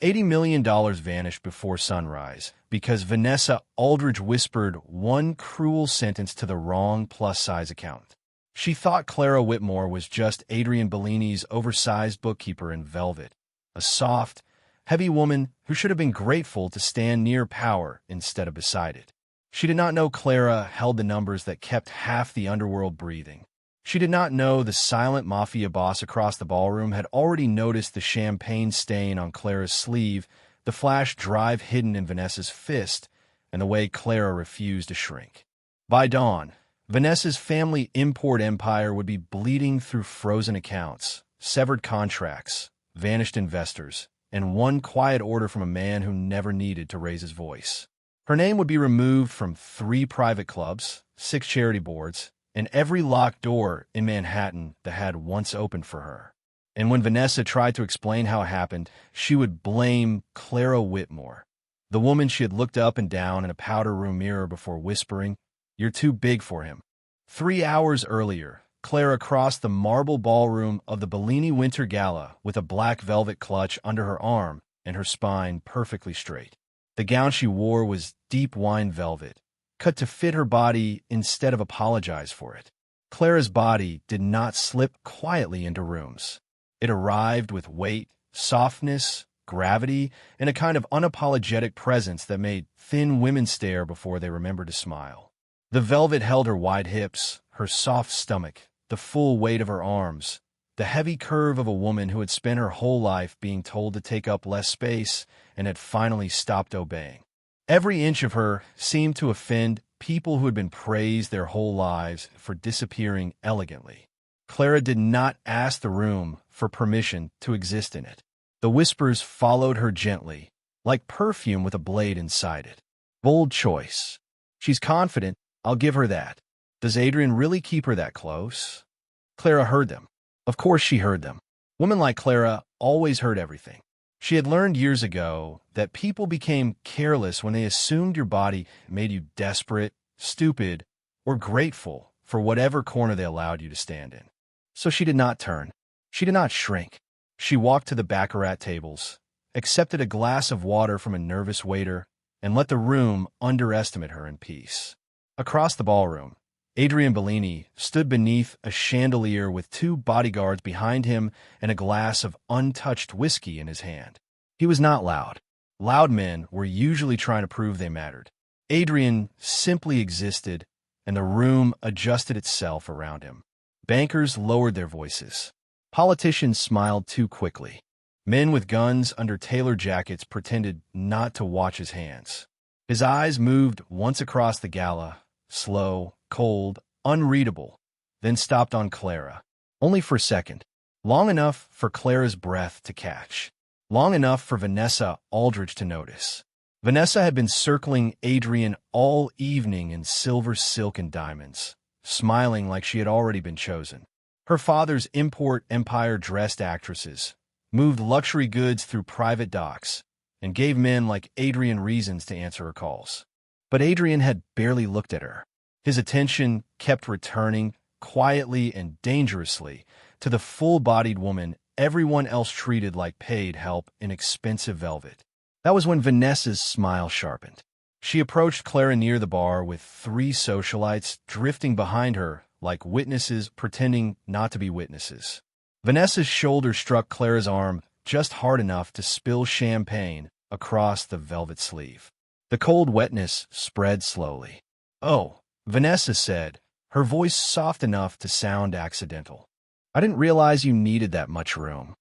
$80 million vanished before sunrise because Vanessa Aldridge whispered one cruel sentence to the wrong plus-size account. She thought Clara Whitmore was just Adrian Bellini's oversized bookkeeper in velvet, a soft, heavy woman who should have been grateful to stand near power instead of beside it. She did not know Clara held the numbers that kept half the underworld breathing. She did not know the silent mafia boss across the ballroom had already noticed the champagne stain on Clara's sleeve, the flash drive hidden in Vanessa's fist, and the way Clara refused to shrink. By dawn, Vanessa's family import empire would be bleeding through frozen accounts, severed contracts, vanished investors, and one quiet order from a man who never needed to raise his voice. Her name would be removed from 3 private clubs, 6 charity boards, and every locked door in Manhattan that had once opened for her. And when Vanessa tried to explain how it happened, she would blame Clara Whitmore, the woman she had looked up and down in a powder room mirror before whispering, "You're too big for him." 3 hours earlier, Clara crossed the marble ballroom of the Bellini Winter Gala with a black velvet clutch under her arm and her spine perfectly straight. The gown she wore was deep wine velvet, cut to fit her body instead of apologize for it. Clara's body did not slip quietly into rooms. It arrived with weight, softness, gravity, and a kind of unapologetic presence that made thin women stare before they remembered to smile. The velvet held her wide hips, her soft stomach, the full weight of her arms, the heavy curve of a woman who had spent her whole life being told to take up less space and had finally stopped obeying. Every inch of her seemed to offend people who had been praised their whole lives for disappearing elegantly. Clara did not ask the room for permission to exist in it. The whispers followed her gently, like perfume with a blade inside it. Bold choice. She's confident, I'll give her that. Does Adrian really keep her that close? Clara heard them. Of course she heard them. Women like Clara always heard everything. She had learned years ago that people became careless when they assumed your body made you desperate, stupid, or grateful for whatever corner they allowed you to stand in. So she did not turn. She did not shrink. She walked to the baccarat tables, accepted a glass of water from a nervous waiter, and let the room underestimate her in peace. Across the ballroom, Adrian Bellini stood beneath a chandelier with 2 bodyguards behind him and a glass of untouched whiskey in his hand. He was not loud. Loud men were usually trying to prove they mattered. Adrian simply existed, and the room adjusted itself around him. Bankers lowered their voices. Politicians smiled too quickly. Men with guns under tailored jackets pretended not to watch his hands. His eyes moved once across the gala, slow, cold, unreadable, then stopped on Clara. Only for a second. Long enough for Clara's breath to catch. Long enough for Vanessa Aldridge to notice. Vanessa had been circling Adrian all evening in silver silk and diamonds, smiling like she had already been chosen. Her father's import empire dressed actresses, moved luxury goods through private docks, and gave men like Adrian reasons to answer her calls. But Adrian had barely looked at her. His attention kept returning, quietly and dangerously, to the full-bodied woman everyone else treated like paid help in expensive velvet. That was when Vanessa's smile sharpened. She approached Clara near the bar with 3 socialites drifting behind her like witnesses pretending not to be witnesses. Vanessa's shoulder struck Clara's arm just hard enough to spill champagne across the velvet sleeve. The cold wetness spread slowly. "Oh," Vanessa said, her voice soft enough to sound accidental. "I didn't realize you needed that much room."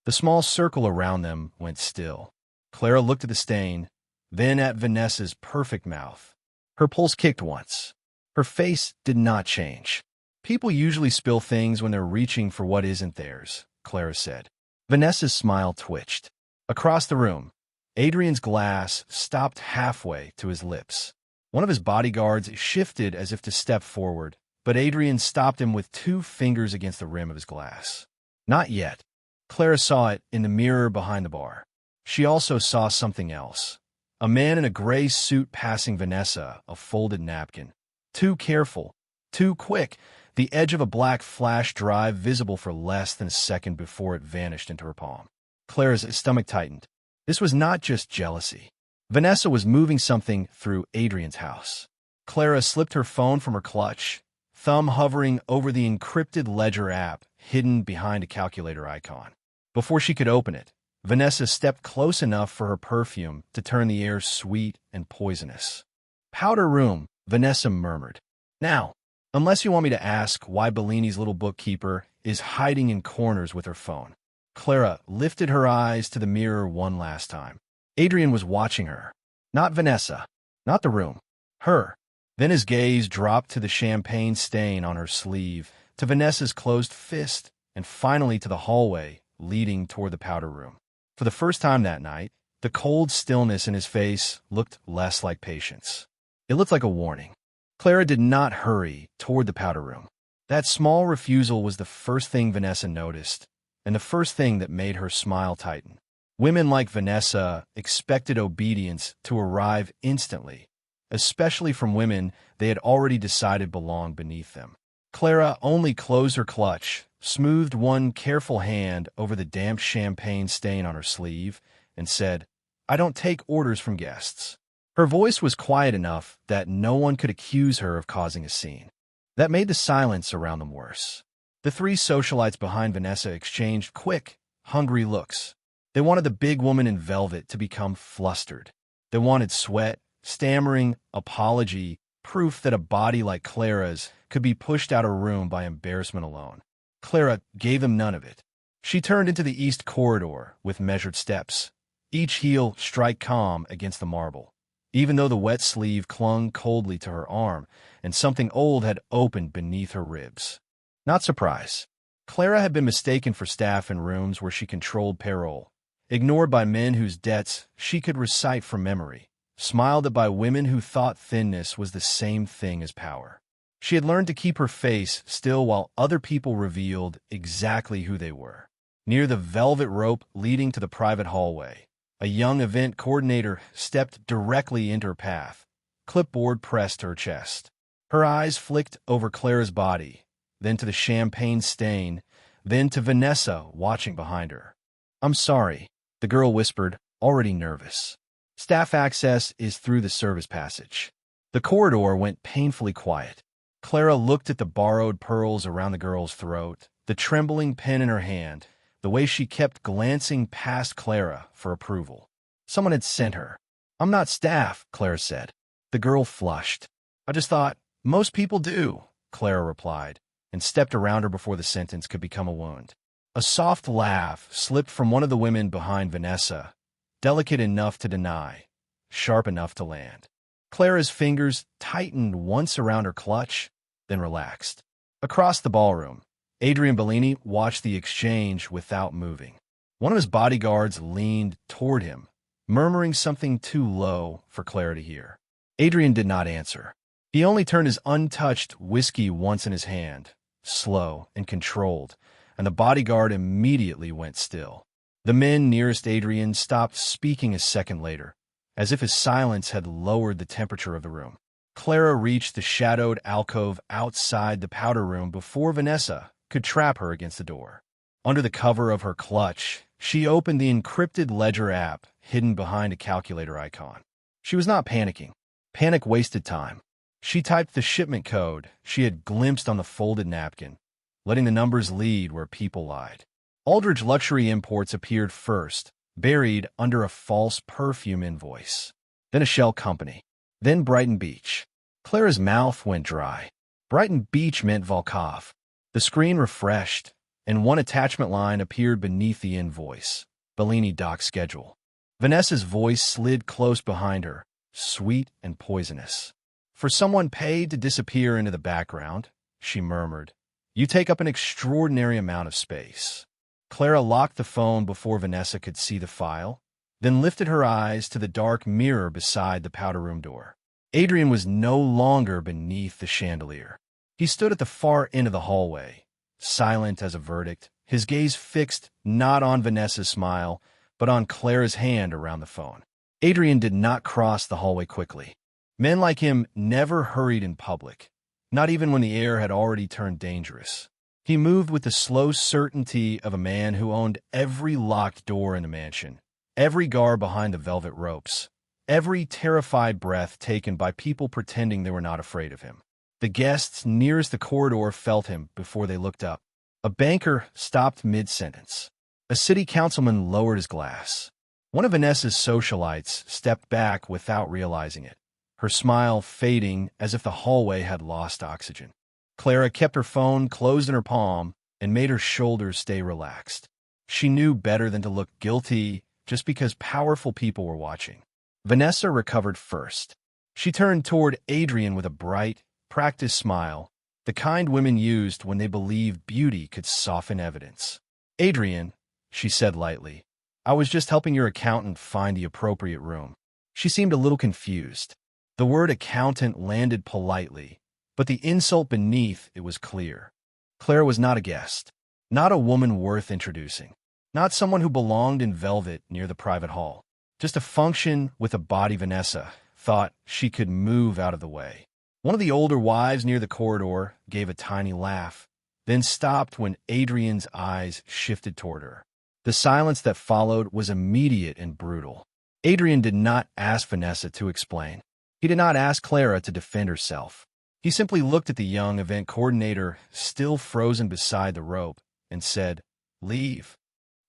The small circle around them went still. Clara looked at the stain, then at Vanessa's perfect mouth. Her pulse kicked once. Her face did not change. "People usually spill things when they're reaching for what isn't theirs," Clara said. Vanessa's smile twitched. Across the room, Adrian's glass stopped halfway to his lips. One of his bodyguards shifted as if to step forward, but Adrian stopped him with 2 fingers against the rim of his glass. Not yet. Clara saw it in the mirror behind the bar. She also saw something else. A man in a gray suit passing Vanessa a folded napkin. Too careful, too quick, the edge of a black flash drive visible for less than a second before it vanished into her palm. Clara's stomach tightened. This was not just jealousy. Vanessa was moving something through Adrian's house. Clara slipped her phone from her clutch, thumb hovering over the encrypted ledger app hidden behind a calculator icon. Before she could open it, Vanessa stepped close enough for her perfume to turn the air sweet and poisonous. "Powder room," Vanessa murmured. "Now, unless you want me to ask why Bellini's little bookkeeper is hiding in corners with her phone." Clara lifted her eyes to the mirror one last time. Adrian was watching her. Not Vanessa. Not the room. Her. Then his gaze dropped to the champagne stain on her sleeve, to Vanessa's closed fist, and finally to the hallway leading toward the powder room. For the first time that night, the cold stillness in his face looked less like patience. It looked like a warning. Clara did not hurry toward the powder room. That small refusal was the first thing Vanessa noticed, and the first thing that made her smile tighten. Women like Vanessa expected obedience to arrive instantly, especially from women they had already decided belonged beneath them. Clara only closed her clutch, smoothed one careful hand over the damp champagne stain on her sleeve, and said, "I don't take orders from guests." Her voice was quiet enough that no one could accuse her of causing a scene. That made the silence around them worse. The three socialites behind Vanessa exchanged quick, hungry looks. They wanted the big woman in velvet to become flustered. They wanted sweat, stammering, apology, proof that a body like Clara's could be pushed out of a room by embarrassment alone. Clara gave them none of it. She turned into the east corridor with measured steps, each heel strike calm against the marble, even though the wet sleeve clung coldly to her arm and something old had opened beneath her ribs. Not surprise. Clara had been mistaken for staff in rooms where she controlled payroll, ignored by men whose debts she could recite from memory, smiled at by women who thought thinness was the same thing as power. She had learned to keep her face still while other people revealed exactly who they were. Near the velvet rope leading to the private hallway, a young event coordinator stepped directly into her path. Clipboard pressed to her chest. Her eyes flicked over Clara's body, then to the champagne stain, then to Vanessa watching behind her. "I'm sorry," the girl whispered, already nervous. "Staff access is through the service passage." The corridor went painfully quiet. Clara looked at the borrowed pearls around the girl's throat, the trembling pen in her hand, the way she kept glancing past Clara for approval. Someone had sent her. "I'm not staff," Clara said. The girl flushed. "I just thought, most people do," Clara replied, and stepped around her before the sentence could become a wound. A soft laugh slipped from one of the women behind Vanessa, delicate enough to deny, sharp enough to land. Clara's fingers tightened once around her clutch, then relaxed. Across the ballroom, Adrian Bellini watched the exchange without moving. One of his bodyguards leaned toward him, murmuring something too low for Clara to hear. Adrian did not answer. He only turned his untouched whiskey once in his hand, slow and controlled, and the bodyguard immediately went still. The men nearest Adrian stopped speaking a second later, as if his silence had lowered the temperature of the room. Clara reached the shadowed alcove outside the powder room before Vanessa could trap her against the door. Under the cover of her clutch, she opened the encrypted ledger app hidden behind a calculator icon. She was not panicking. Panic wasted time. She typed the shipment code she had glimpsed on the folded napkin, letting the numbers lead where people lied. Aldridge Luxury Imports appeared first, buried under a false perfume invoice. Then a shell company. Then Brighton Beach. Clara's mouth went dry. Brighton Beach meant Volkov. The screen refreshed, and one attachment line appeared beneath the invoice. Bellini dock schedule. Vanessa's voice slid close behind her, sweet and poisonous. "For someone paid to disappear into the background," she murmured, "you take up an extraordinary amount of space." Clara locked the phone before Vanessa could see the file, then lifted her eyes to the dark mirror beside the powder room door. Adrian was no longer beneath the chandelier. He stood at the far end of the hallway, silent as a verdict, his gaze fixed not on Vanessa's smile, but on Clara's hand around the phone. Adrian did not cross the hallway quickly. Men like him never hurried in public, not even when the air had already turned dangerous. He moved with the slow certainty of a man who owned every locked door in the mansion, every guard behind the velvet ropes, every terrified breath taken by people pretending they were not afraid of him. The guests nearest the corridor felt him before they looked up. A banker stopped mid-sentence. A city councilman lowered his glass. One of Vanessa's socialites stepped back without realizing it, her smile fading as if the hallway had lost oxygen. Clara kept her phone closed in her palm and made her shoulders stay relaxed. She knew better than to look guilty just because powerful people were watching. Vanessa recovered first. She turned toward Adrian with a bright, practiced smile, the kind women used when they believed beauty could soften evidence. "Adrian," she said lightly, "I was just helping your accountant find the appropriate room." She seemed a little confused. The word accountant landed politely, but the insult beneath it was clear. Clara was not a guest, not a woman worth introducing, not someone who belonged in velvet near the private hall, just a function with a body Vanessa thought she could move out of the way. One of the older wives near the corridor gave a tiny laugh, then stopped when Adrian's eyes shifted toward her. The silence that followed was immediate and brutal. Adrian did not ask Vanessa to explain. He did not ask Clara to defend herself. He simply looked at the young event coordinator still frozen beside the rope and said, "Leave."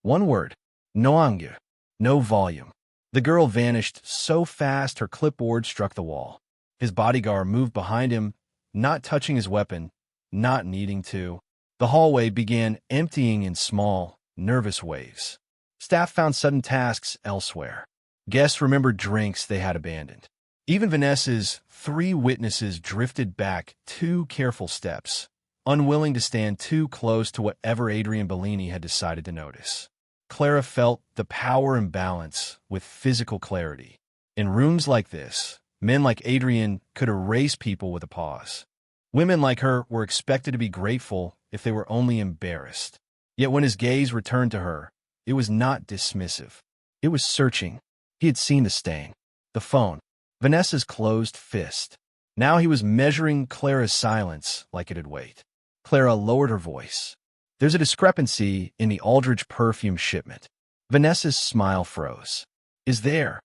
One word. No anger. No volume. The girl vanished so fast her clipboard struck the wall. His bodyguard moved behind him, not touching his weapon, not needing to. The hallway began emptying in small, nervous waves. Staff found sudden tasks elsewhere. Guests remembered drinks they had abandoned. Even Vanessa's 3 witnesses drifted back 2 careful steps, unwilling to stand too close to whatever Adrian Bellini had decided to notice. Clara felt the power imbalance with physical clarity. In rooms like this, men like Adrian could erase people with a pause. Women like her were expected to be grateful if they were only embarrassed. Yet when his gaze returned to her, it was not dismissive. It was searching. He had seen the stain. The phone. Vanessa's closed fist. Now he was measuring Clara's silence like it had weight. Clara lowered her voice. "There's a discrepancy in the Aldridge perfume shipment." Vanessa's smile froze. "Is there?"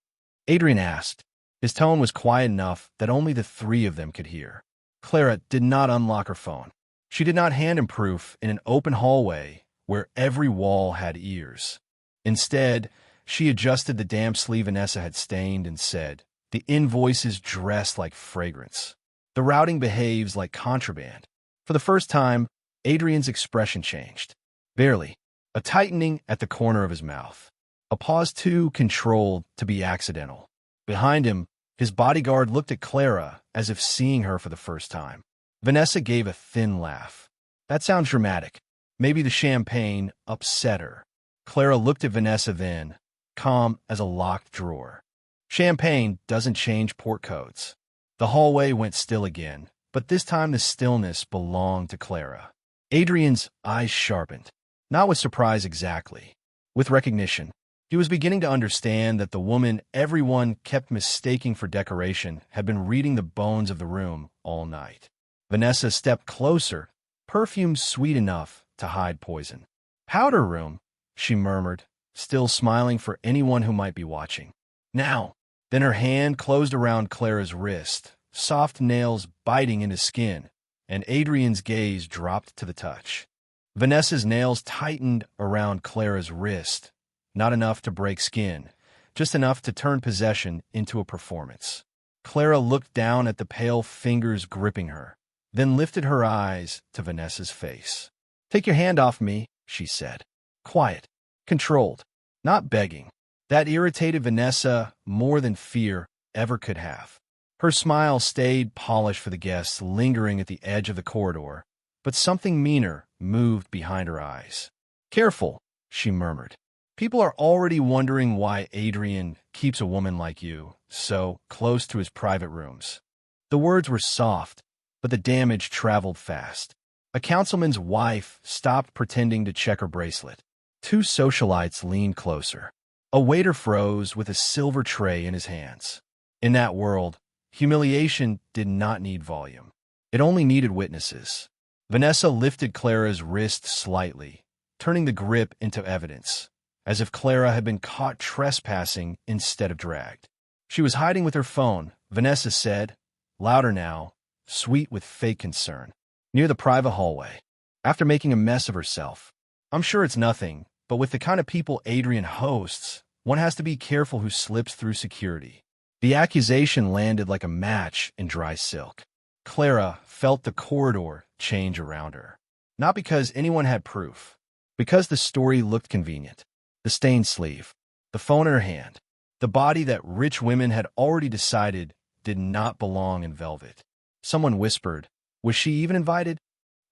Adrian asked. His tone was quiet enough that only the 3 of them could hear. Clara did not unlock her phone. She did not hand him proof in an open hallway where every wall had ears. Instead, she adjusted the damp sleeve Vanessa had stained and said, "The invoice is dressed like fragrance. The routing behaves like contraband." For the first time, Adrian's expression changed. Barely. A tightening at the corner of his mouth. A pause too controlled to be accidental. Behind him, his bodyguard looked at Clara as if seeing her for the first time. Vanessa gave a thin laugh. "That sounds dramatic. Maybe the champagne upset her." Clara looked at Vanessa then, calm as a locked drawer. Champagne doesn't change port codes. The hallway went still again, but this time the stillness belonged to Clara. Adrian's eyes sharpened, not with surprise exactly, with recognition. He was beginning to understand that the woman everyone kept mistaking for decoration had been reading the bones of the room all night. Vanessa stepped closer, perfume sweet enough to hide poison. "Powder room," she murmured, still smiling for anyone who might be watching. "Now." Then her hand closed around Clara's wrist, soft nails biting into skin, and Adrian's gaze dropped to the touch. Vanessa's nails tightened around Clara's wrist, not enough to break skin, just enough to turn possession into a performance. Clara looked down at the pale fingers gripping her, then lifted her eyes to Vanessa's face. "Take your hand off me," she said. Quiet, controlled, not begging. That irritated Vanessa more than fear ever could have. Her smile stayed polished for the guests lingering at the edge of the corridor, but something meaner moved behind her eyes. "Careful," she murmured. "People are already wondering why Adrian keeps a woman like you so close to his private rooms." The words were soft, but the damage traveled fast. A councilman's wife stopped pretending to check her bracelet. 2 socialites leaned closer. A waiter froze with a silver tray in his hands. In that world, humiliation did not need volume. It only needed witnesses. Vanessa lifted Clara's wrist slightly, turning the grip into evidence. as if Clara had been caught trespassing instead of dragged. She was hiding with her phone, Vanessa said, louder now, sweet with fake concern, near the private hallway. After making a mess of herself. I'm sure it's nothing, but with the kind of people Adrian hosts, one has to be careful who slips through security. The accusation landed like a match in dry silk. Clara felt the corridor change around her. Not because anyone had proof, because the story looked convenient. The stained sleeve, the phone in her hand, the body that rich women had already decided did not belong in velvet. Someone whispered, was she even invited?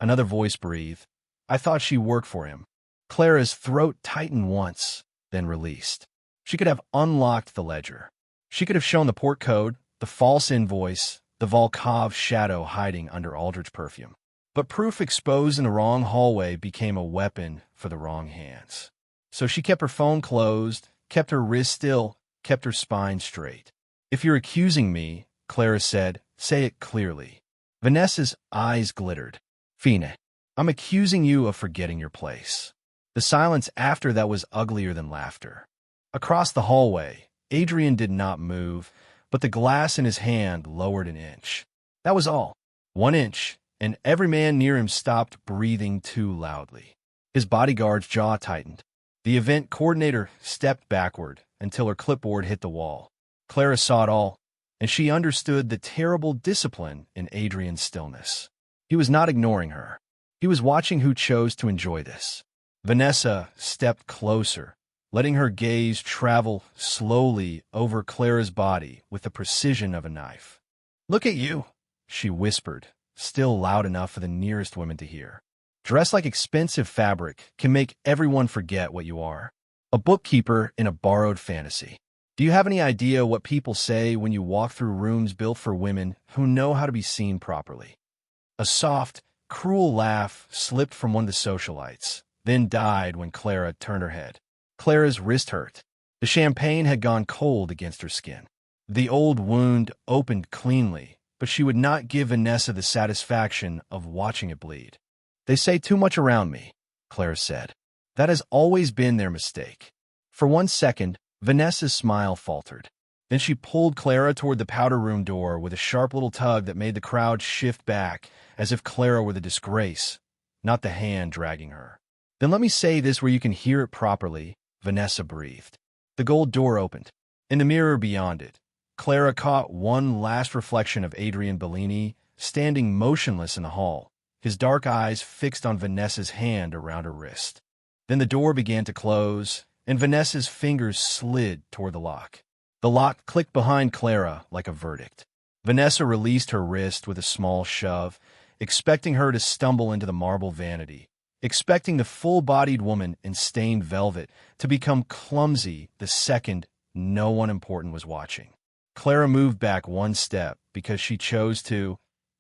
Another voice breathed, I thought she worked for him. Clara's throat tightened once, then released. She could have unlocked the ledger. She could have shown the port code, the false invoice, the Volkov shadow hiding under Aldrich perfume. But proof exposed in the wrong hallway became a weapon for the wrong hands. So she kept her phone closed, kept her wrist still, kept her spine straight. If you're accusing me, Clara said, say it clearly. Vanessa's eyes glittered. Fine, I'm accusing you of forgetting your place. The silence after that was uglier than laughter. Across the hallway, Adrian did not move, but the glass in his hand lowered an inch. That was all. 1 inch, and every man near him stopped breathing too loudly. His bodyguard's jaw tightened. The event coordinator stepped backward until her clipboard hit the wall. Clara saw it all, and she understood the terrible discipline in Adrian's stillness. He was not ignoring her. He was watching who chose to enjoy this. Vanessa stepped closer, letting her gaze travel slowly over Clara's body with the precision of a knife. Look at you, she whispered, still loud enough for the nearest women to hear. Dressed like expensive fabric can make everyone forget what you are. A bookkeeper in a borrowed fantasy. Do you have any idea what people say when you walk through rooms built for women who know how to be seen properly? A soft, cruel laugh slipped from one of the socialites, then died when Clara turned her head. Clara's wrist hurt. The champagne had gone cold against her skin. The old wound opened cleanly, but she would not give Vanessa the satisfaction of watching it bleed. They say too much around me, Clara said. That has always been their mistake. For 1 second, Vanessa's smile faltered. Then she pulled Clara toward the powder room door with a sharp little tug that made the crowd shift back, as if Clara were the disgrace, not the hand dragging her. Then let me say this where you can hear it properly, Vanessa breathed. The gold door opened. In the mirror beyond it, Clara caught one last reflection of Adrian Bellini standing motionless in the hall, his dark eyes fixed on Vanessa's hand around her wrist. Then the door began to close, and Vanessa's fingers slid toward the lock. The lock clicked behind Clara like a verdict. Vanessa released her wrist with a small shove, expecting her to stumble into the marble vanity, expecting the full-bodied woman in stained velvet to become clumsy the second no one important was watching. Clara moved back 1 step because she chose to,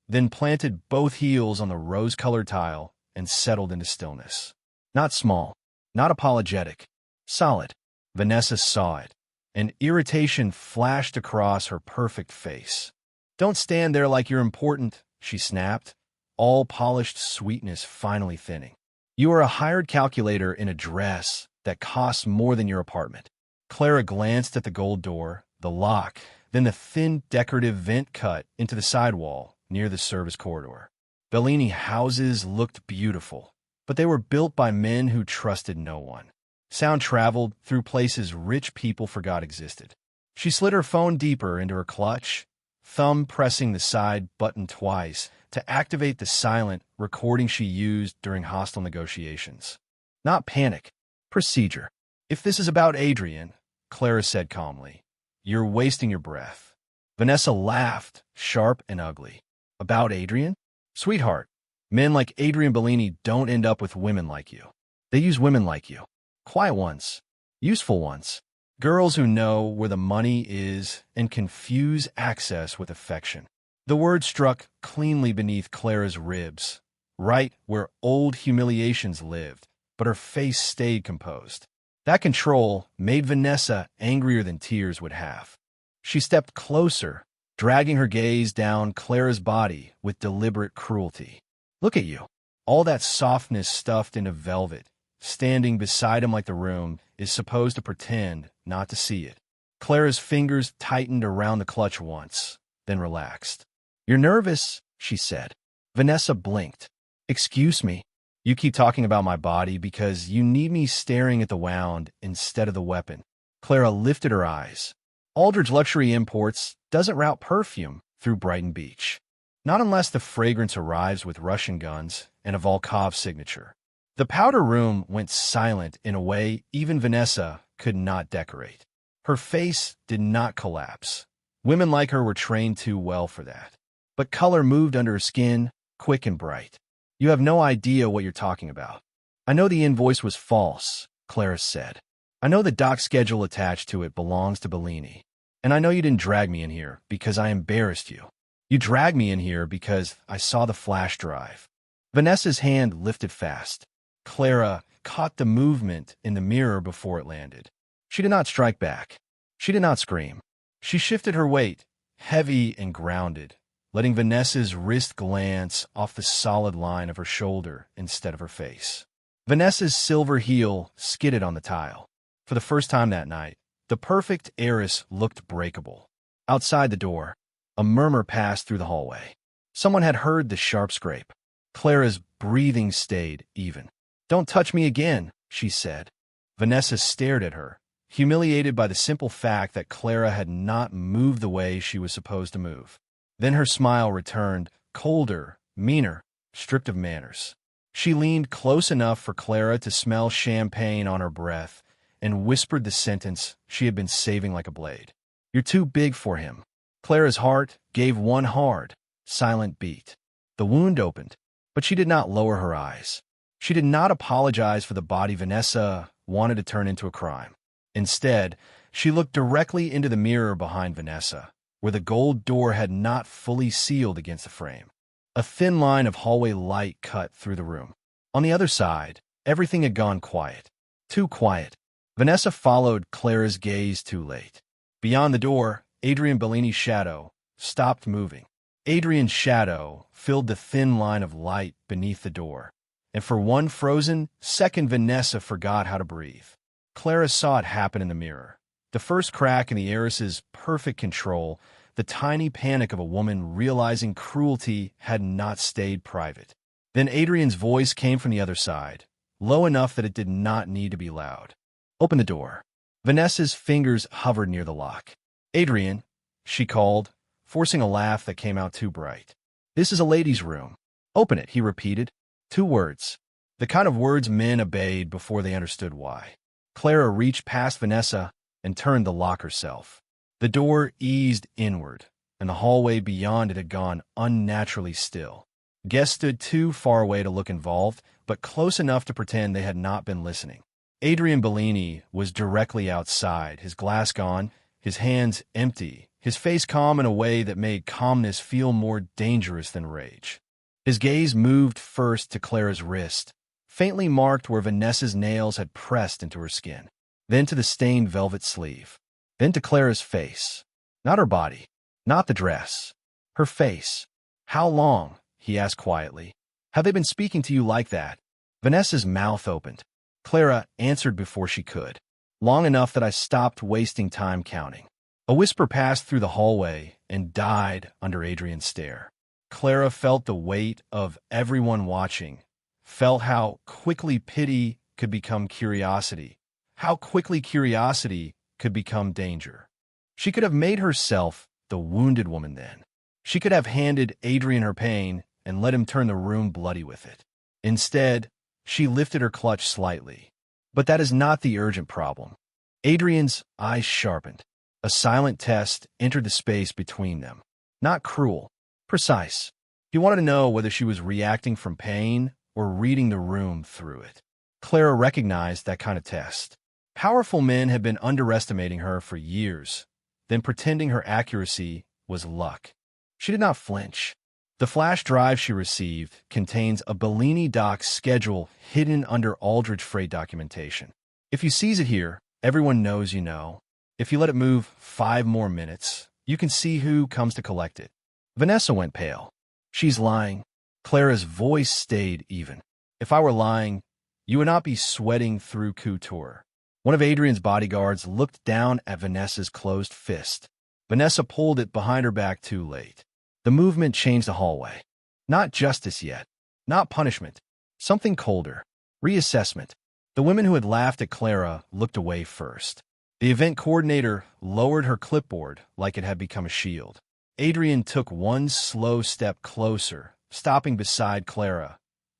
then planted both heels on the rose-colored tile and settled into stillness. Not small, not apologetic, solid. Vanessa saw it, and irritation flashed across her perfect face. Don't stand there like you're important, she snapped, all polished sweetness finally thinning. You are a hired calculator in a dress that costs more than your apartment. Clara glanced at the gold door, the lock, then the thin decorative vent cut into the sidewall near the service corridor. Bellini houses looked beautiful, but they were built by men who trusted no one. Sound traveled through places rich people forgot existed. She slid her phone deeper into her clutch, thumb pressing the side button twice to activate the silent recording she used during hostile negotiations. Not panic, procedure. If this is about Adrian, Clara said calmly, you're wasting your breath. Vanessa laughed, sharp and ugly. About Adrian? Sweetheart, men like Adrian Bellini don't end up with women like you. They use women like you. Quiet ones. Useful ones. Girls who know where the money is and confuse access with affection. The word struck cleanly beneath Clara's ribs, right where old humiliations lived, but her face stayed composed. That control made Vanessa angrier than tears would have. She stepped closer, dragging her gaze down Clara's body with deliberate cruelty. Look at you. All that softness stuffed into velvet, standing beside him like the room is supposed to pretend not to see it. Clara's fingers tightened around the clutch once, then relaxed. "You're nervous," she said. Vanessa blinked. "Excuse me. You keep talking about my body because you need me staring at the wound instead of the weapon." Clara lifted her eyes. "Aldridge Luxury Imports doesn't route perfume through Brighton Beach. Not unless the fragrance arrives with Russian guns and a Volkov signature." The powder room went silent in a way even Vanessa could not decorate. Her face did not collapse. Women like her were trained too well for that. But color moved under her skin, quick and bright. "You have no idea what you're talking about." "I know the invoice was false," Clara said. "I know the doc schedule attached to it belongs to Bellini. And I know you didn't drag me in here because I embarrassed you. You dragged me in here because I saw the flash drive." Vanessa's hand lifted fast. Clara caught the movement in the mirror before it landed. She did not strike back. She did not scream. She shifted her weight, heavy and grounded, letting Vanessa's wrist glance off the solid line of her shoulder instead of her face. Vanessa's silver heel skidded on the tile. For the first time that night, the perfect heiress looked breakable. Outside the door, a murmur passed through the hallway. Someone had heard the sharp scrape. Clara's breathing stayed even. "Don't touch me again," she said. Vanessa stared at her, humiliated by the simple fact that Clara had not moved the way she was supposed to move. Then her smile returned, colder, meaner, stripped of manners. She leaned close enough for Clara to smell champagne on her breath and whispered the sentence she had been saving like a blade. "You're too big for him." Clara's heart gave one hard, silent beat. The wound opened, but she did not lower her eyes. She did not apologize for the body Vanessa wanted to turn into a crime. Instead, she looked directly into the mirror behind Vanessa, where the gold door had not fully sealed against the frame. A thin line of hallway light cut through the room. On the other side, everything had gone quiet. Too quiet. Vanessa followed Clara's gaze too late. Beyond the door, Adrian Bellini's shadow stopped moving. Adrian's shadow filled the thin line of light beneath the door. And for one frozen second, Vanessa forgot how to breathe. Clara saw it happen in the mirror. The first crack in the heiress's perfect control, the tiny panic of a woman realizing cruelty had not stayed private. Then Adrian's voice came from the other side, low enough that it did not need to be loud. "Open the door." Vanessa's fingers hovered near the lock. "Adrian," she called, forcing a laugh that came out too bright. "This is a ladies' room." "Open it," he repeated. 2 words. The kind of words men obeyed before they understood why. Clara reached past Vanessa and turned the lock herself. The door eased inward, and the hallway beyond it had gone unnaturally still. Guests stood too far away to look involved, but close enough to pretend they had not been listening. Adrian Bellini was directly outside, his glass gone, his hands empty, his face calm in a way that made calmness feel more dangerous than rage. His gaze moved first to Clara's wrist, faintly marked where Vanessa's nails had pressed into her skin, then to the stained velvet sleeve, then to Clara's face. Not her body, not the dress, her face. "How long?" he asked quietly. "Have they been speaking to you like that?" Vanessa's mouth opened. Clara answered before she could. "Long enough that I stopped wasting time counting." A whisper passed through the hallway and died under Adrian's stare. Clara felt the weight of everyone watching, felt how quickly pity could become curiosity, how quickly curiosity could become danger. She could have made herself the wounded woman then. She could have handed Adrian her pain and let him turn the room bloody with it. Instead, she lifted her clutch slightly. But that is not the urgent problem. Adrian's eyes sharpened. A silent test entered the space between them. Not cruel. Precise. He wanted to know whether she was reacting from pain or reading the room through it. Clara recognized that kind of test. Powerful men had been underestimating her for years, then pretending her accuracy was luck. She did not flinch. The flash drive she received contains a Bellini doc schedule hidden under Aldridge freight documentation. If you seize it here, everyone knows you know. If you let it move 5 more minutes, you can see who comes to collect it. Vanessa went pale. "She's lying." Clara's voice stayed even. "If I were lying, you would not be sweating through couture." One of Adrian's bodyguards looked down at Vanessa's closed fist. Vanessa pulled it behind her back too late. The movement changed the hallway. Not justice yet. Not punishment. Something colder. Reassessment. The women who had laughed at Clara looked away first. The event coordinator lowered her clipboard like it had become a shield. Adrian took one slow step closer, stopping beside Clara.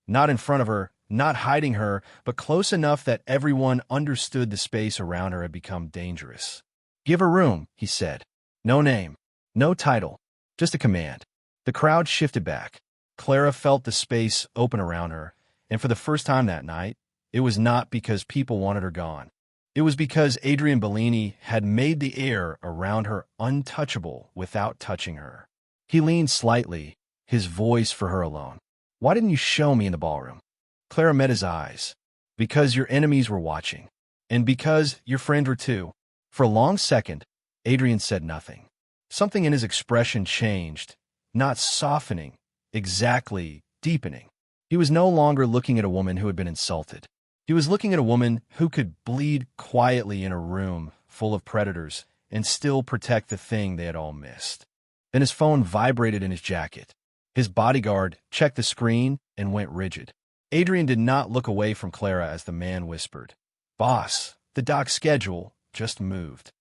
Not in front of her, not hiding her, but close enough that everyone understood the space around her had become dangerous. "Give her room," he said. No name, no title, just a command. The crowd shifted back. Clara felt the space open around her, and for the first time that night, it was not because people wanted her gone. It was because Adrian Bellini had made the air around her untouchable without touching her. He leaned slightly, his voice for her alone. "Why didn't you show me in the ballroom?" Clara met his eyes. "Because your enemies were watching. And because your friends were too." For a long second, Adrian said nothing. Something in his expression changed, not softening, exactly deepening. He was no longer looking at a woman who had been insulted. He was looking at a woman who could bleed quietly in a room full of predators and still protect the thing they had all missed. Then his phone vibrated in his jacket. His bodyguard checked the screen and went rigid. Adrian did not look away from Clara as the man whispered, "Boss, the doc schedule just moved."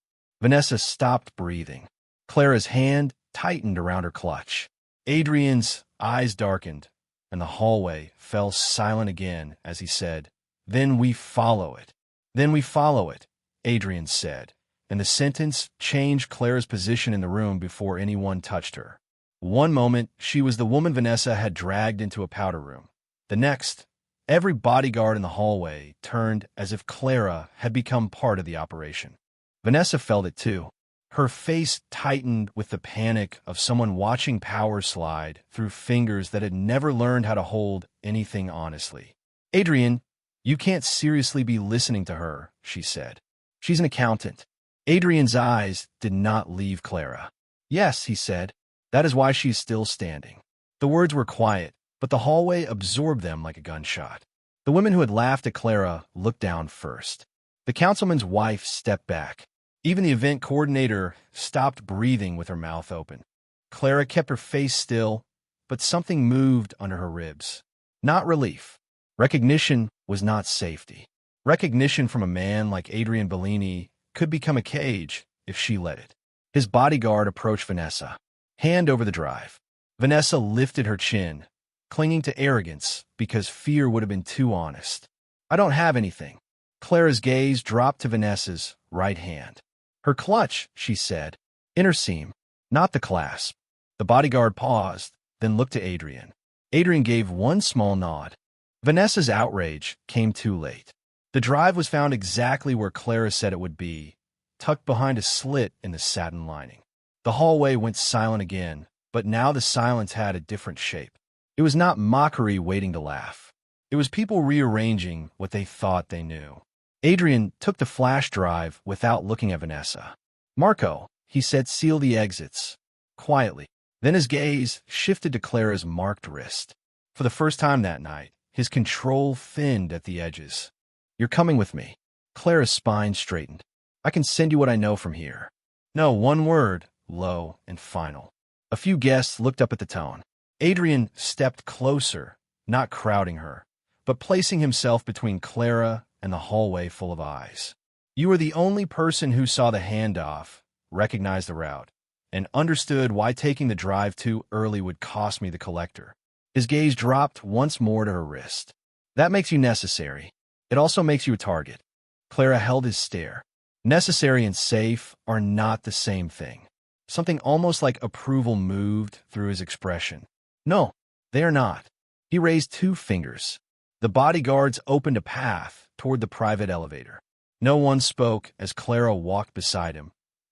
Vanessa stopped breathing. Clara's hand tightened around her clutch. Adrian's eyes darkened, and the hallway fell silent again as he said, "Then we follow it. Then we follow it," Adrian said, and the sentence changed Clara's position in the room before anyone touched her. One moment, she was the woman Vanessa had dragged into a powder room. The next, every bodyguard in the hallway turned as if Clara had become part of the operation. Vanessa felt it too. Her face tightened with the panic of someone watching power slide through fingers that had never learned how to hold anything honestly. "Adrian, you can't seriously be listening to her," she said. "She's an accountant." Adrian's eyes did not leave Clara. "Yes," he said. "That is why she is still standing." The words were quiet, but the hallway absorbed them like a gunshot. The women who had laughed at Clara looked down first. The councilman's wife stepped back. Even the event coordinator stopped breathing with her mouth open. Clara kept her face still, but something moved under her ribs. Not relief. Recognition was not safety. Recognition from a man like Adrian Bellini could become a cage if she let it. His bodyguard approached Vanessa. Hand over the drive. Vanessa lifted her chin, clinging to arrogance because fear would have been too honest. "I don't have anything." Clara's gaze dropped to Vanessa's right hand. "Her clutch," she said. "Inner seam, not the clasp." The bodyguard paused, then looked to Adrian. Adrian gave one small nod. Vanessa's outrage came too late. The drive was found exactly where Clara said it would be, tucked behind a slit in the satin lining. The hallway went silent again, but now the silence had a different shape. It was not mockery waiting to laugh. It was people rearranging what they thought they knew. Adrian took the flash drive without looking at Vanessa. "Marco," he said, "seal the exits." Quietly. Then his gaze shifted to Clara's marked wrist. For the first time that night, his control thinned at the edges. "You're coming with me." Clara's spine straightened. "I can send you what I know from here." "No, one word," low and final. A few guests looked up at the tone. Adrian stepped closer, not crowding her, but placing himself between Clara and the hallway full of eyes. "You are the only person who saw the handoff, recognized the route, and understood why taking the drive too early would cost me the collector." His gaze dropped once more to her wrist. "That makes you necessary. It also makes you a target." Clara held his stare. Necessary and safe are not the same thing. Something almost like approval moved through his expression. "No, they are not." He raised two fingers. The bodyguards opened a path toward the private elevator. No one spoke as Clara walked beside him,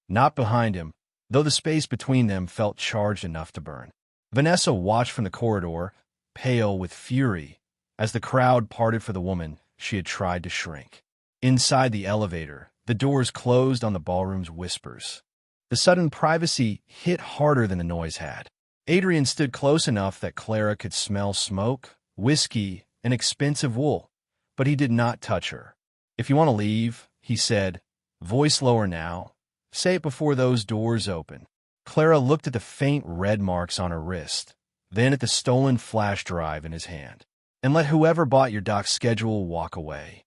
not behind him, though the space between them felt charged enough to burn. Vanessa watched from the corridor, pale with fury, as the crowd parted for the woman she had tried to shrink. Inside the elevator, the doors closed on the ballroom's whispers. The sudden privacy hit harder than the noise had. Adrian stood close enough that Clara could smell smoke, whiskey, and expensive wool, but he did not touch her. "If you want to leave," he said, voice lower now. Say it before those doors open. Clara looked at the faint red marks on her wrist, then at the stolen flash drive in his hand. And let whoever bought your doc schedule walk away.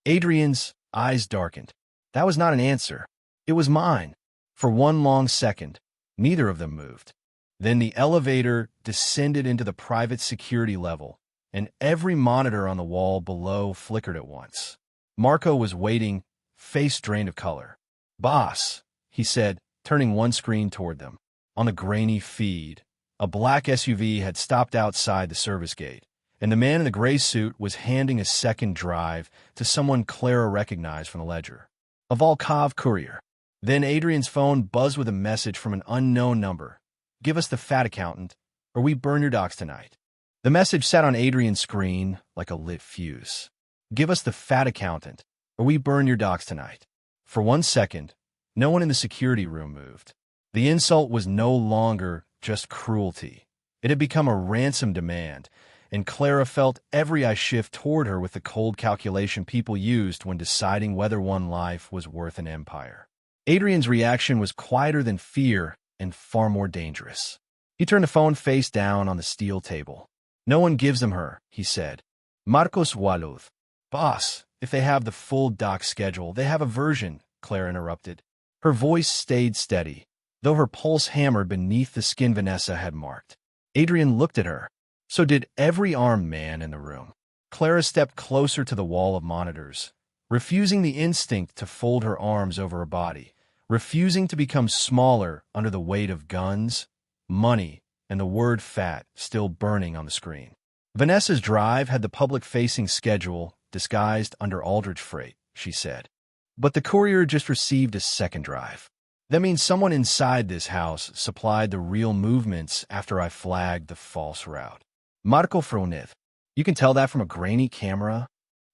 Adrian's eyes darkened. That was not an answer. It was mine. For one long second, neither of them moved. Then the elevator descended into the private security level, and every monitor on the wall below flickered at once. Marco was waiting, face drained of color. Boss, he said, turning one screen toward them. On the grainy feed, a black SUV had stopped outside the service gate, and the man in the gray suit was handing a second drive to someone Clara recognized from the ledger. A Volkov courier. Then Adrian's phone buzzed with a message from an unknown number. Give us the fat accountant, or we burn your docs tonight. The message sat on Adrian's screen like a lit fuse. Give us the fat accountant, or we burn your docs tonight. For 1 second, no one in the security room moved. The insult was no longer just cruelty. It had become a ransom demand, and Clara felt every eye shift toward her with the cold calculation people used when deciding whether one life was worth an empire. Adrian's reaction was quieter than fear and far more dangerous. He turned the phone face down on the steel table. No one gives them her, he said. Marcos Walud. Boss, if they have the full doc schedule, they have a version, Clara interrupted. Her voice stayed steady, though her pulse hammered beneath the skin Vanessa had marked. Adrian looked at her. So did every armed man in the room. Clara stepped closer to the wall of monitors, refusing the instinct to fold her arms over her body, refusing to become smaller under the weight of guns, money, and the word fat still burning on the screen. Vanessa's drive had the public-facing schedule disguised under Aldrich freight, she said. But the courier just received a second drive. That means someone inside this house supplied the real movements after I flagged the false route. Marco Froniv. You can tell that from a grainy camera?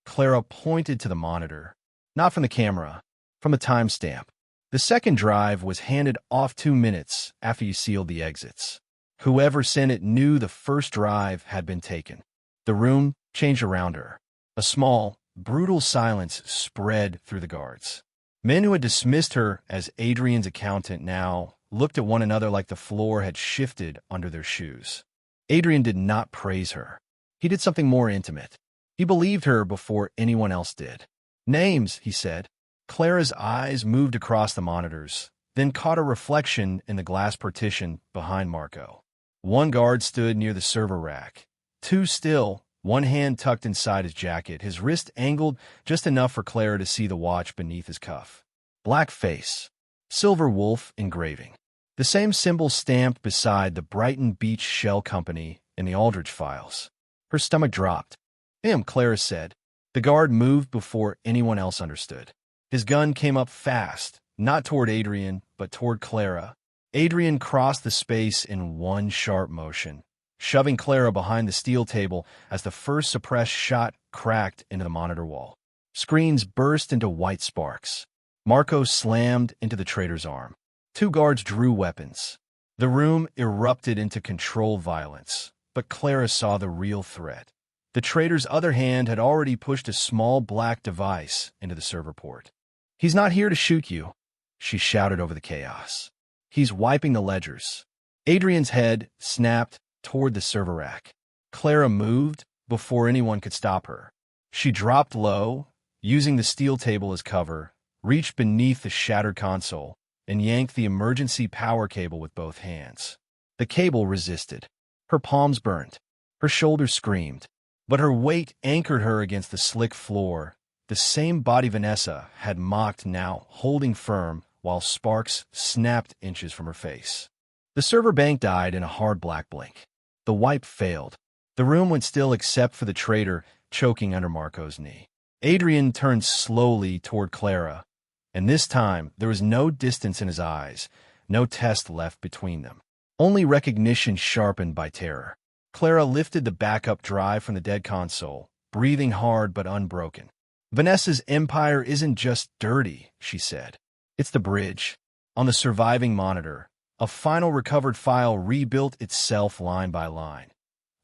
Clara pointed to the monitor. Not from the camera, from the timestamp. The second drive was handed off 2 minutes after you sealed the exits. Whoever sent it knew the first drive had been taken. The room changed around her. A small, brutal silence spread through the guards. Men who had dismissed her as Adrian's accountant now looked at one another like the floor had shifted under their shoes. Adrian did not praise her. He did something more intimate. He believed her before anyone else did. Names, he said. Clara's eyes moved across the monitors, then caught a reflection in the glass partition behind Marco. One guard stood near the server rack. 2 still, one hand tucked inside his jacket, his wrist angled just enough for Clara to see the watch beneath his cuff. Black face. Silver wolf engraving. The same symbol stamped beside the Brighton Beach Shell Company in the Aldrich files. Her stomach dropped. Him, Clara said. The guard moved before anyone else understood. His gun came up fast, not toward Adrian, but toward Clara. Adrian crossed the space in one sharp motion, shoving Clara behind the steel table as the first suppressed shot cracked into the monitor wall. Screens burst into white sparks. Marco slammed into the traitor's arm. 2 guards drew weapons. The room erupted into controlled violence, but Clara saw the real threat. The traitor's other hand had already pushed a small black device into the server port. He's not here to shoot you, she shouted over the chaos. He's wiping the ledgers. Adrian's head snapped toward the server rack. Clara moved before anyone could stop her. She dropped low, using the steel table as cover, reached beneath the shattered console, and yanked the emergency power cable with both hands. The cable resisted. Her palms burned. Her shoulders screamed. But her weight anchored her against the slick floor, the same body Vanessa had mocked now holding firm while sparks snapped inches from her face. The server bank died in a hard black blink. The wipe failed. The room went still except for the traitor choking under Marco's knee. Adrian turned slowly toward Clara, and this time there was no distance in his eyes, no test left between them. Only recognition sharpened by terror. Clara lifted the backup drive from the dead console, breathing hard but unbroken. Vanessa's empire isn't just dirty, she said. It's the bridge. On the surviving monitor, a final recovered file rebuilt itself line by line.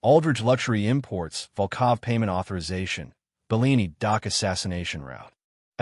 Aldrich Luxury Imports, Volkov Payment Authorization, Bellini Dock Assassination Route.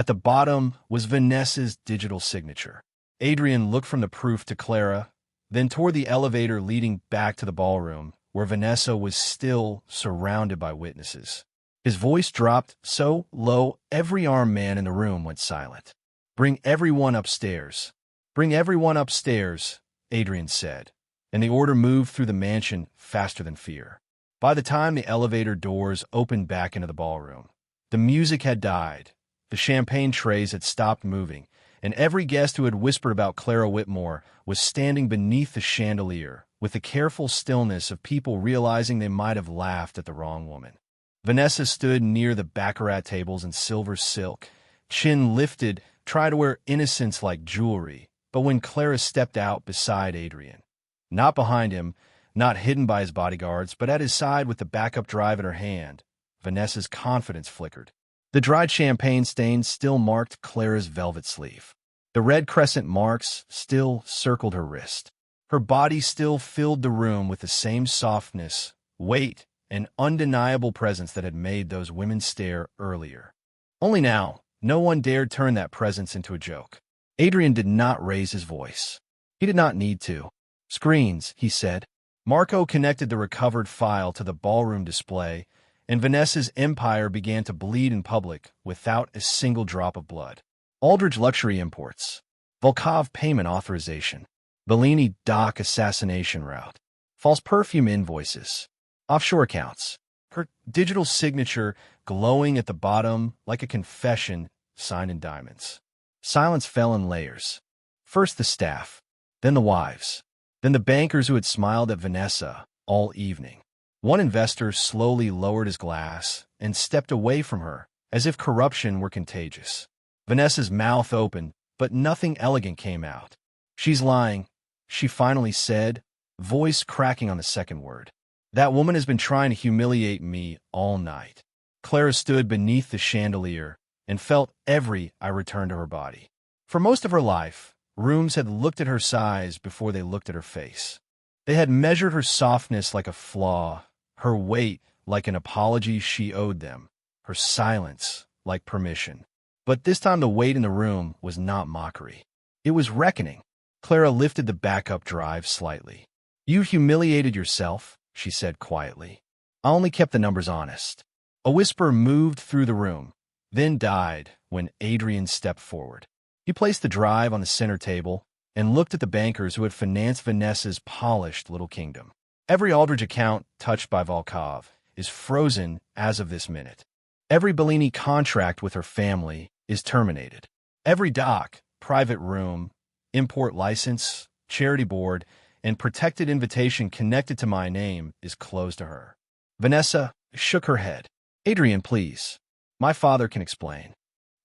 At the bottom was Vanessa's digital signature. Adrian looked from the proof to Clara, then toward the elevator leading back to the ballroom, where Vanessa was still surrounded by witnesses. His voice dropped so low every armed man in the room went silent. "Bring everyone upstairs. Bring everyone upstairs," Adrian said, and the order moved through the mansion faster than fear. By the time the elevator doors opened back into the ballroom, the music had died, the champagne trays had stopped moving, and every guest who had whispered about Clara Whitmore was standing beneath the chandelier with the careful stillness of people realizing they might have laughed at the wrong woman. Vanessa stood near the baccarat tables in silver silk, chin lifted, tried to wear innocence like jewelry, but when Clara stepped out beside Adrian, not behind him, not hidden by his bodyguards, but at his side with the backup drive in her hand, Vanessa's confidence flickered. The dried champagne stains still marked Clara's velvet sleeve. The red crescent marks still circled her wrist. Her body still filled the room with the same softness, weight, and undeniable presence that had made those women stare earlier. Only now, no one dared turn that presence into a joke. Adrian did not raise his voice. He did not need to. "Screens," he said. Marco connected the recovered file to the ballroom display, and Vanessa's empire began to bleed in public without a single drop of blood. Aldridge Luxury Imports, Volkov Payment Authorization, Bellini Dock Assassination Route, false perfume invoices, offshore accounts, her digital signature glowing at the bottom like a confession signed in diamonds. Silence fell in layers. First the staff, then the wives, then the bankers who had smiled at Vanessa all evening. One investor slowly lowered his glass and stepped away from her, as if corruption were contagious. Vanessa's mouth opened, but nothing elegant came out. "She's lying," she finally said, voice cracking on the second word. "That woman has been trying to humiliate me all night." Clara stood beneath the chandelier and felt every eye return to her body. For most of her life, rooms had looked at her size before they looked at her face. They had measured her softness like a flaw, her weight like an apology she owed them, her silence like permission. But this time the weight in the room was not mockery. It was reckoning. Clara lifted the backup drive slightly. "You humiliated yourself," she said quietly. "I only kept the numbers honest." A whisper moved through the room, then died when Adrian stepped forward. He placed the drive on the center table and looked at the bankers who had financed Vanessa's polished little kingdom. "Every Aldridge account touched by Volkov is frozen as of this minute. Every Bellini contract with her family is terminated. Every dock, private room, import license, charity board, and protected invitation connected to my name is closed to her." Vanessa shook her head. "Adrian, please. My father can explain."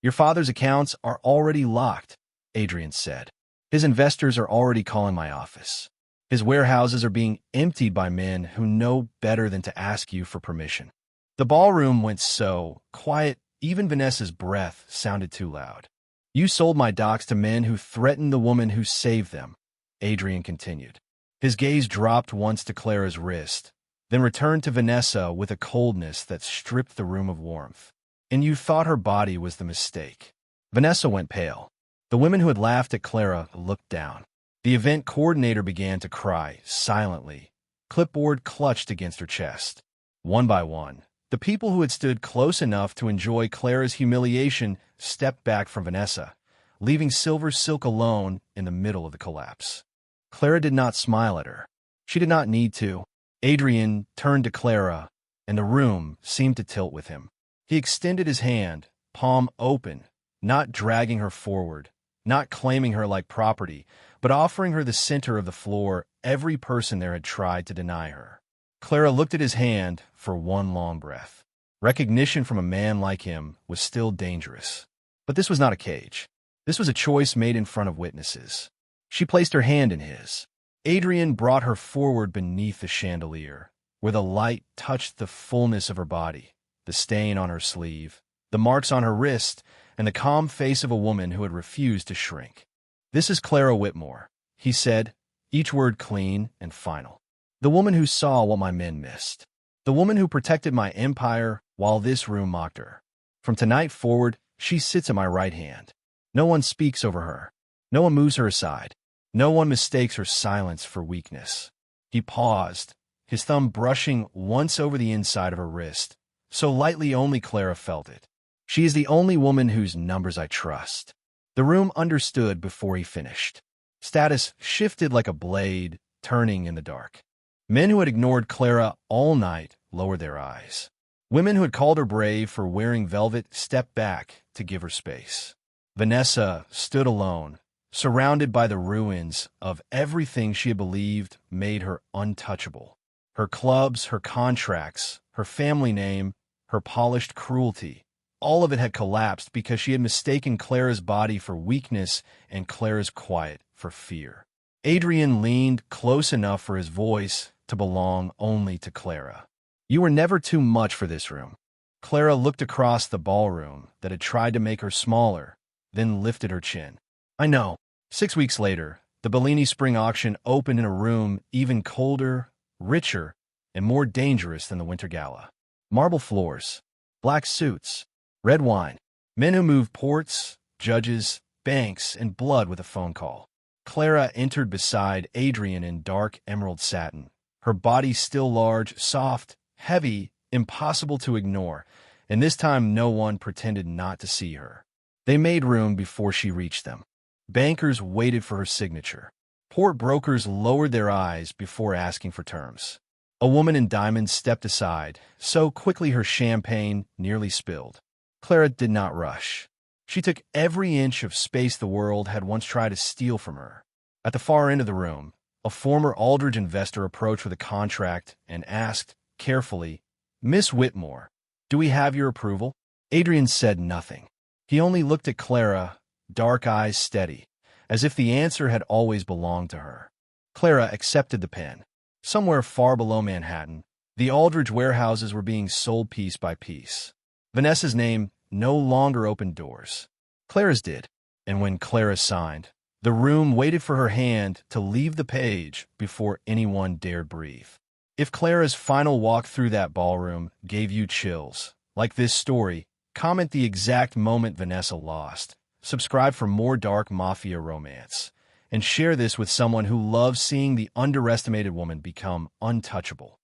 "Your father's accounts are already locked," Adrian said. "His investors are already calling my office. His warehouses are being emptied by men who know better than to ask you for permission." The ballroom went so quiet, even Vanessa's breath sounded too loud. "You sold my docks to men who threatened the woman who saved them," Adrian continued. His gaze dropped once to Clara's wrist, then returned to Vanessa with a coldness that stripped the room of warmth. "And you thought her body was the mistake." Vanessa went pale. The women who had laughed at Clara looked down. The event coordinator began to cry, silently. Clipboard clutched against her chest. One by one, the people who had stood close enough to enjoy Clara's humiliation stepped back from Vanessa, leaving Silver Silk alone in the middle of the collapse. Clara did not smile at her. She did not need to. Adrian turned to Clara, and the room seemed to tilt with him. He extended his hand, palm open, not dragging her forward, not claiming her like property, but offering her the center of the floor every person there had tried to deny her. Clara looked at his hand for one long breath. Recognition from a man like him was still dangerous. But this was not a cage. This was a choice made in front of witnesses. She placed her hand in his. Adrian brought her forward beneath the chandelier, where the light touched the fullness of her body, the stain on her sleeve, the marks on her wrist, and the calm face of a woman who had refused to shrink. "This is Clara Whitmore," he said, each word clean and final. "The woman who saw what my men missed. The woman who protected my empire while this room mocked her. From tonight forward, She sits at my right hand. No one speaks over her. No one moves her aside. No one mistakes her silence for weakness. He paused, his thumb brushing once over the inside of her wrist, so lightly only Clara felt it. She is the only woman whose numbers I trust. The room understood before he finished. Status shifted like a blade, turning in the dark. Men who had ignored Clara all night lowered their eyes. Women who had called her brave for wearing velvet stepped back to give her space. Vanessa stood alone, surrounded by the ruins of everything she had believed made her untouchable. Her clubs, her contracts, her family name, her polished cruelty. All of it had collapsed because she had mistaken Clara's body for weakness and Clara's quiet for fear. Adrian leaned close enough for his voice to belong only to Clara. You were never too much for this room. Clara looked across the ballroom that had tried to make her smaller, then lifted her chin. I know. 6 weeks later, the Bellini Spring Auction opened in a room even colder, richer, and more dangerous than the Winter Gala. Marble floors, black suits, red wine, men who moved ports, judges, banks, and blood with a phone call. Clara entered beside Adrian in dark emerald satin, her body still large, soft, heavy, impossible to ignore, and this time no one pretended not to see her. They made room before she reached them. Bankers waited for her signature. Port brokers lowered their eyes before asking for terms. A woman in diamonds stepped aside, so quickly her champagne nearly spilled. Clara did not rush. She took every inch of space the world had once tried to steal from her. At the far end of the room, a former Aldridge investor approached with a contract and asked, carefully, Miss Whitmore, do we have your approval? Adrian said nothing. He only looked at Clara, dark eyes steady, as if the answer had always belonged to her. Clara accepted the pen. Somewhere far below Manhattan, the Aldridge warehouses were being sold piece by piece. Vanessa's name no longer opened doors. Clara's did, and when Clara signed, the room waited for her hand to leave the page before anyone dared breathe. If Clara's final walk through that ballroom gave you chills, like this story, comment the exact moment Vanessa lost. Subscribe for more dark mafia romance, and share this with someone who loves seeing the underestimated woman become untouchable.